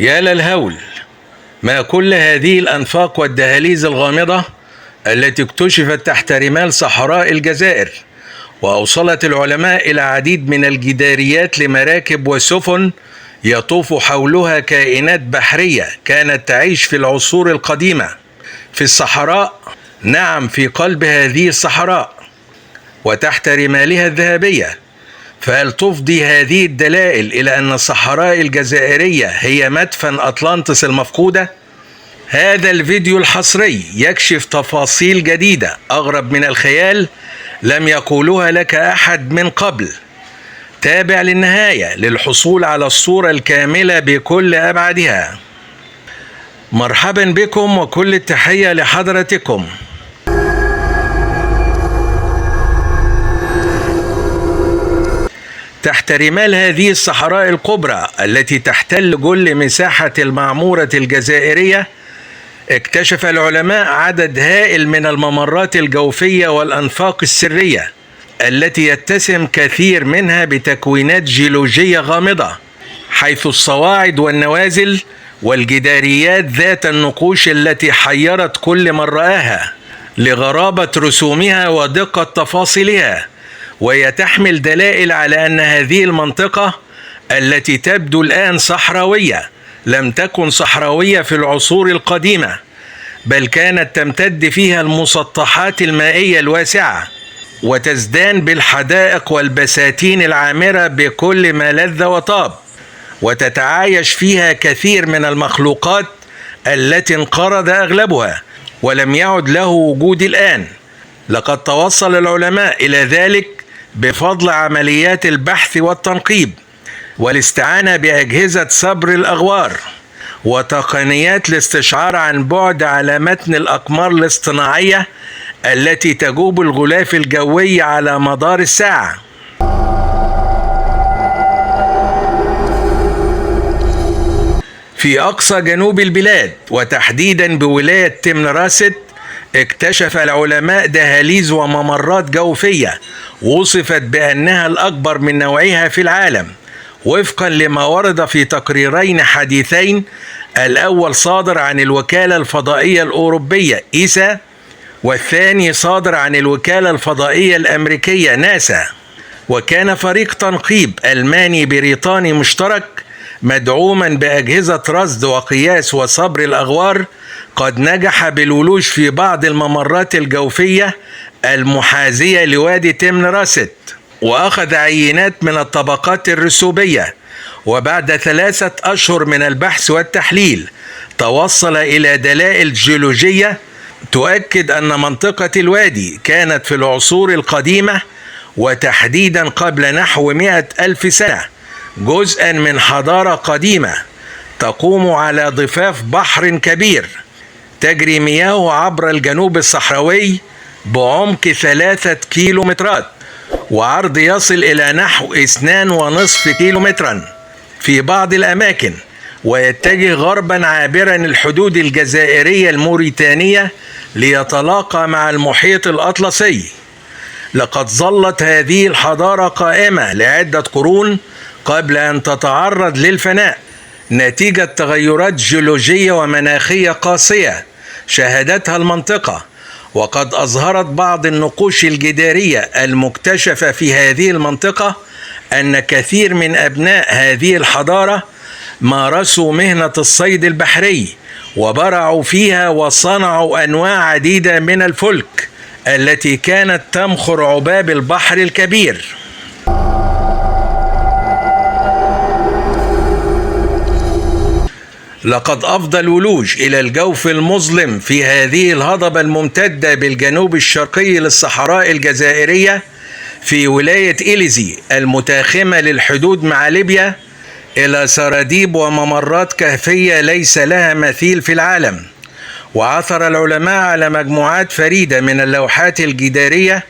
يا للهول، ما كل هذه الأنفاق والدهاليز الغامضة التي اكتشفت تحت رمال صحراء الجزائر، وأوصلت العلماء إلى عديد من الجداريات لمراكب وسفن يطوف حولها كائنات بحرية كانت تعيش في العصور القديمة في الصحراء، نعم في قلب هذه الصحراء وتحت رمالها الذهبية. فهل تفضي هذه الدلائل إلى أن الصحراء الجزائرية هي مدفن أطلانتس المفقودة؟ هذا الفيديو الحصري يكشف تفاصيل جديدة أغرب من الخيال لم يقولها لك أحد من قبل. تابع للنهاية للحصول على الصورة الكاملة بكل أبعادها. مرحبا بكم وكل التحية لحضرتكم. تحت رمال هذه الصحراء الكبرى التي تحتل كل مساحة المعمورة الجزائرية، اكتشف العلماء عدد هائل من الممرات الجوفية والأنفاق السرية التي يتسم كثير منها بتكوينات جيولوجية غامضة، حيث الصواعد والنوازل والجداريات ذات النقوش التي حيرت كل من رآها لغرابة رسومها ودقة تفاصيلها، وهي تحمل دلائل على أن هذه المنطقة التي تبدو الآن صحراوية لم تكن صحراوية في العصور القديمة، بل كانت تمتد فيها المسطحات المائية الواسعة وتزدان بالحدائق والبساتين العامرة بكل ما لذ وطاب، وتتعايش فيها كثير من المخلوقات التي انقرض أغلبها ولم يعد له وجود الآن. لقد توصل العلماء إلى ذلك بفضل عمليات البحث والتنقيب والاستعانة بأجهزة صبر الأغوار وتقنيات الاستشعار عن بعد على متن الأقمار الاصطناعية التي تجوب الغلاف الجوي على مدار الساعة. في أقصى جنوب البلاد وتحديدا بولاية تمنراست، اكتشف العلماء دهاليز وممرات جوفية وصفت بأنها الأكبر من نوعها في العالم وفقا لما ورد في تقريرين حديثين، الأول صادر عن الوكالة الفضائية الأوروبية إيسا، والثاني صادر عن الوكالة الفضائية الأمريكية ناسا. وكان فريق تنقيب ألماني بريطاني مشترك مدعوما بأجهزة رصد وقياس وصبر الأغوار قد نجح بالولوج في بعض الممرات الجوفية المحاذية لوادي تمنراست، وأخذ عينات من الطبقات الرسوبية، وبعد 3 أشهر من البحث والتحليل توصل إلى دلائل جيولوجية تؤكد أن منطقة الوادي كانت في العصور القديمة وتحديدا قبل نحو 100,000 سنة جزءا من حضارة قديمة تقوم على ضفاف بحر كبير تجري مياهه عبر الجنوب الصحراوي بعمق 3 كيلومترات وعرض يصل إلى نحو 2.5 كيلومترا في بعض الأماكن، ويتجه غربا عابرا الحدود الجزائرية الموريتانية ليتلاقى مع المحيط الأطلسي. لقد ظلت هذه الحضارة قائمة لعدة قرون قبل أن تتعرض للفناء نتيجة تغيرات جيولوجية ومناخية قاسية شهدتها المنطقة. وقد أظهرت بعض النقوش الجدارية المكتشفة في هذه المنطقة أن كثير من أبناء هذه الحضارة مارسوا مهنة الصيد البحري وبرعوا فيها وصنعوا أنواع عديدة من الفلك التي كانت تمخر عباب البحر الكبير. لقد أفضى الولوج إلى الجوف المظلم في هذه الهضبة الممتدة بالجنوب الشرقي للصحراء الجزائرية في ولاية إليزي المتاخمة للحدود مع ليبيا إلى سراديب وممرات كهفية ليس لها مثيل في العالم. وعثر العلماء على مجموعات فريدة من اللوحات الجدارية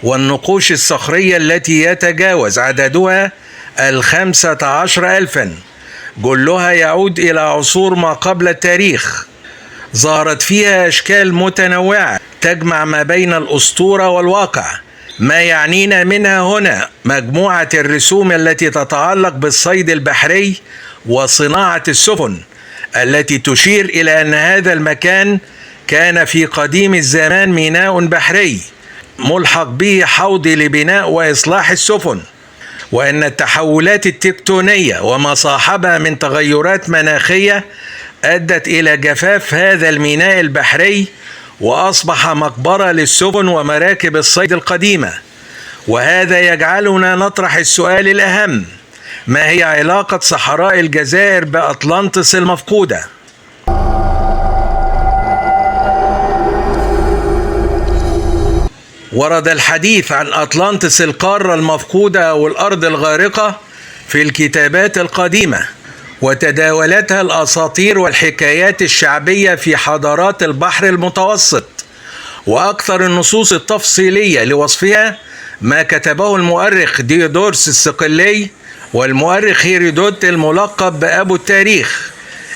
والنقوش الصخرية التي يتجاوز عددها 15,000، كلها يعود إلى عصور ما قبل التاريخ. ظهرت فيها أشكال متنوعة تجمع ما بين الأسطورة والواقع. ما يعنينا منها هنا مجموعة الرسوم التي تتعلق بالصيد البحري وصناعة السفن التي تشير إلى أن هذا المكان كان في قديم الزمان ميناء بحري ملحق به حوض لبناء وإصلاح السفن، وأن التحولات التكتونية وما صاحبها من تغيرات مناخية أدت إلى جفاف هذا الميناء البحري، وأصبح مقبرة للسفن ومراكب الصيد القديمة. وهذا يجعلنا نطرح السؤال الأهم: ما هي علاقة صحراء الجزائر بأطلانتس المفقودة؟ ورد الحديث عن أطلانتس القارة المفقودة أو الأرض الغارقة في الكتابات القديمة، وتداولتها الأساطير والحكايات الشعبية في حضارات البحر المتوسط. وأكثر النصوص التفصيلية لوصفها ما كتبه المؤرخ ديودورس الصقلي والمؤرخ هيرودوت الملقب بأبو التاريخ،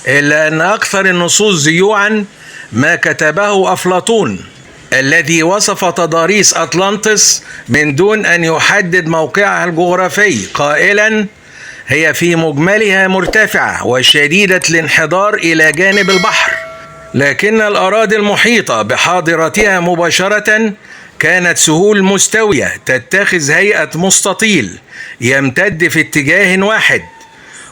إلا أن أكثر النصوص زيوعا ما كتبه أفلاطون الذي وصف تضاريس أطلانتس من دون أن يحدد موقعها الجغرافي، قائلا: هي في مجملها مرتفعة وشديدة الانحدار إلى جانب البحر، لكن الأراضي المحيطة بحاضرتها مباشرة كانت سهول مستوية تتخذ هيئة مستطيل يمتد في اتجاه واحد.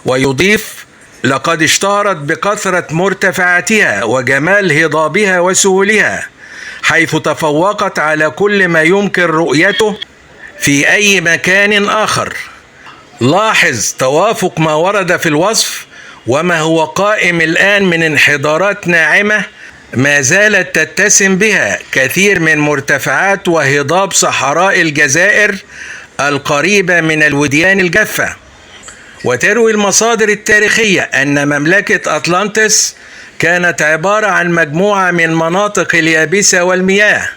ويضيف: لقد اشتهرت بكثرة مرتفعاتها وجمال هضابها وسهولها، حيث تفوقت على كل ما يمكن رؤيته في أي مكان آخر. لاحظ توافق ما ورد في الوصف وما هو قائم الآن من انحدارات ناعمة ما زالت تتسم بها كثير من مرتفعات وهضاب صحراء الجزائر القريبة من الوديان الجافة. وتروي المصادر التاريخية أن مملكة أطلانتس كانت عبارة عن مجموعة من مناطق اليابسة والمياه،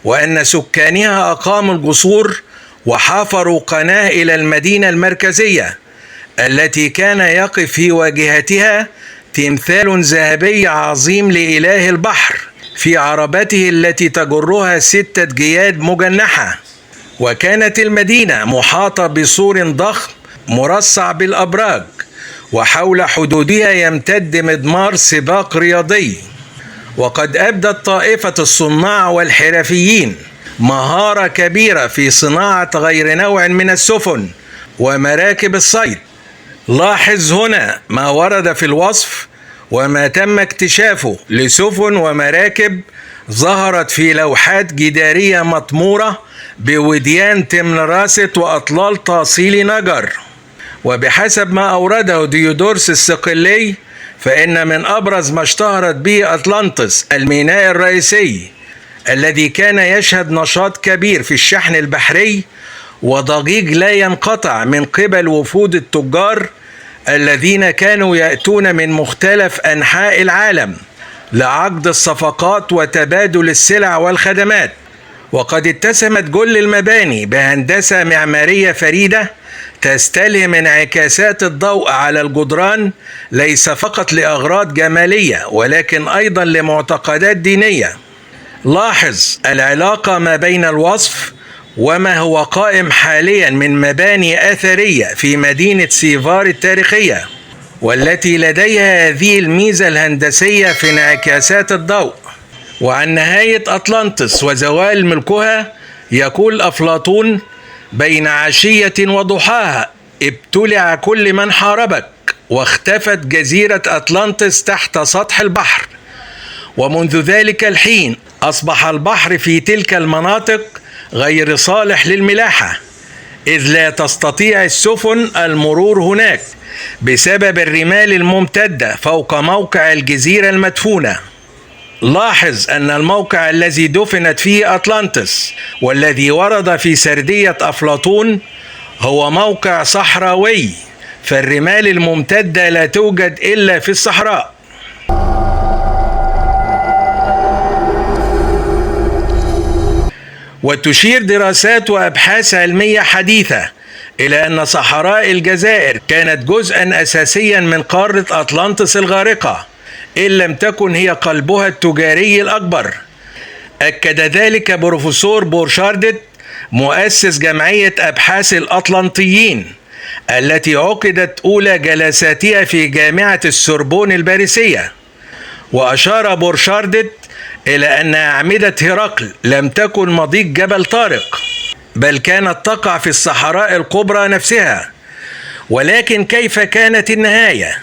وأن سكانها أقاموا الجسور وحفروا قناة إلى المدينة المركزية التي كان يقف في واجهتها تمثال ذهبي عظيم لإله البحر في عربته التي تجرها 6 جياد مجنحة. وكانت المدينة محاطة بسور ضخم مرصع بالأبراج، وحول حدودها يمتد مضمار سباق رياضي. وقد أبدت طائفة الصناع والحرفيين مهارة كبيرة في صناعة غير نوع من السفن ومراكب الصيد. لاحظ هنا ما ورد في الوصف وما تم اكتشافه لسفن ومراكب ظهرت في لوحات جدارية مطمورة بوديان تمنراست وأطلال تاصيل نجر. وبحسب ما أورده ديودورس الصقلي، فإن من أبرز ما اشتهرت به أطلانتس الميناء الرئيسي الذي كان يشهد نشاط كبير في الشحن البحري وضجيج لا ينقطع من قبل وفود التجار الذين كانوا يأتون من مختلف أنحاء العالم لعقد الصفقات وتبادل السلع والخدمات. وقد اتسمت كل المباني بهندسة معمارية فريدة تستلهم انعكاسات الضوء على الجدران، ليس فقط لأغراض جمالية ولكن أيضا لمعتقدات دينية. لاحظ العلاقة ما بين الوصف وما هو قائم حاليا من مباني أثرية في مدينة سيفار التاريخية، والتي لديها هذه الميزة الهندسية في انعكاسات الضوء. وعن نهاية أطلانتس وزوال ملكها يقول أفلاطون: بين عشية وضحاها ابتلع كل من حاربك، واختفت جزيرة أطلانتس تحت سطح البحر. ومنذ ذلك الحين أصبح البحر في تلك المناطق غير صالح للملاحة، إذ لا تستطيع السفن المرور هناك بسبب الرمال الممتدة فوق موقع الجزيرة المدفونة. لاحظ أن الموقع الذي دفنت فيه أطلانتس والذي ورد في سردية أفلاطون هو موقع صحراوي، فالرمال الممتدة لا توجد إلا في الصحراء. وتشير دراسات وأبحاث علمية حديثة إلى أن صحراء الجزائر كانت جزءا أساسيا من قارة أطلانتس الغارقة، إن لم تكن هي قلبها التجاري الأكبر. أكد ذلك بروفيسور بورشاردت مؤسس جمعية أبحاث الأطلنطيين التي عقدت أولى جلساتها في جامعة السوربون الباريسية. وأشار بورشاردت إلى أن أعمدة هرقل لم تكن مضيق جبل طارق، بل كانت تقع في الصحراء الكبرى نفسها. ولكن كيف كانت النهاية؟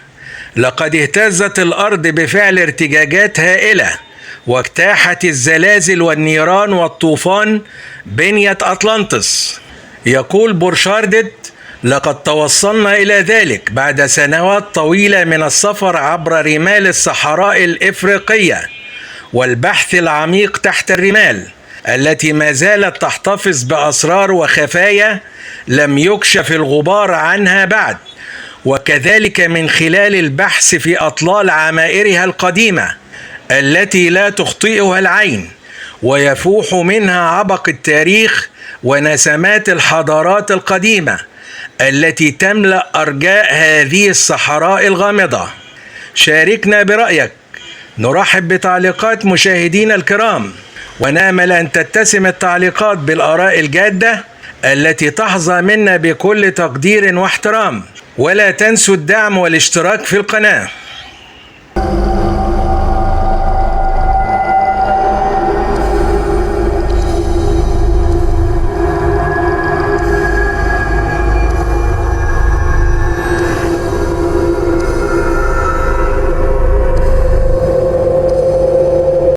لقد اهتزت الأرض بفعل ارتجاجات هائلة، واجتاحت الزلازل والنيران والطوفان بنية أطلانتس. يقول بورشاردت: لقد توصلنا إلى ذلك بعد سنوات طويلة من السفر عبر رمال الصحراء الإفريقية والبحث العميق تحت الرمال، التي ما زالت تحتفظ بأسرار وخفايا لم يكشف الغبار عنها بعد، وكذلك من خلال البحث في أطلال عمائرها القديمة التي لا تخطئها العين ويفوح منها عبق التاريخ ونسمات الحضارات القديمة التي تملأ أرجاء هذه الصحراء الغامضة. شاركنا برأيك. نرحب بتعليقات مشاهدينا الكرام، ونأمل أن تتسم التعليقات بالآراء الجادة التي تحظى منا بكل تقدير واحترام. ولا تنسوا الدعم والاشتراك في القناة.